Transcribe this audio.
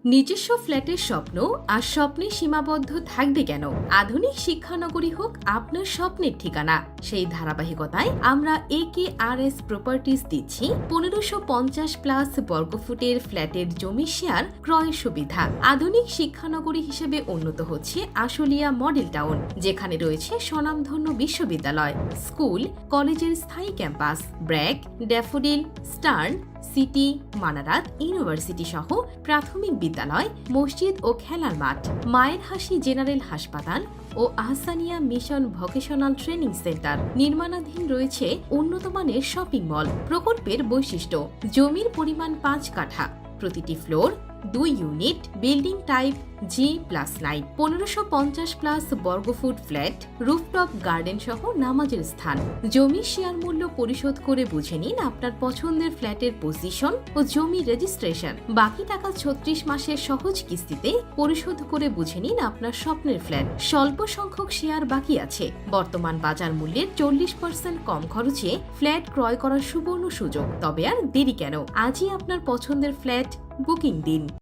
নিজস্ব ফ্ল্যাটের স্বপ্ন আর স্বপ্নে সীমাবদ্ধ থাকবে কেন? আধুনিক শিক্ষানগরী হোক আপনার স্বপ্নের ঠিকানা। সেই ধারাবাহিকতায় আমরা AKRS প্রপার্টিজ দিচ্ছি 1550+ বর্গফুটের ফ্ল্যাটের জমি শেয়ার ক্রয়ের সুবিধা। আধুনিক শিক্ষানগরী হিসেবে উন্নত হচ্ছে আশুলিয়া মডেল টাউন, যেখানে রয়েছে স্বনামধন্য বিশ্ববিদ্যালয়, স্কুল, কলেজের স্থায়ী campus, BRAC, daffodil, stern, city, Manarat university সহ প্রাথমিক বিদ্যালয়, মসজিদ ও খেলার মাঠ, মায়ের হাসি জেনারেল হাসপাতাল ও Ahsania mission vocational training centre. নির্মাণাধীন রয়েছে উন্নত মানের শপিং মল। প্রকল্পের বৈশিষ্ট্য: জমির পরিমাণ 5 কাঠা, প্রতিটি floor 2 unit, building type G+9, 1550+ বর্গফুট ফ্ল্যাট, রুফটপ গার্ডেন সহ নামাজের স্থান। জমির শেয়ার মূল্য পরিশোধ করে বুঝে নিন আপনার পছন্দের ফ্ল্যাটের পজিশন ও জমি রেজিস্ট্রেশন। বাকি টাকা 36 মাসের সহজ কিস্তিতে পরিশোধ করে বুঝে নিন আপনার স্বপ্নের ফ্ল্যাট। স্বল্প সংখ্যক শেয়ার বাকি আছে। বর্তমান বাজার মূল্যের 40% কম খরচে ফ্ল্যাট ক্রয় করার সুবর্ণ সুযোগ। তবে আর দেরি কেন? আজই আপনার পছন্দের ফ্ল্যাট বুকিং দিন।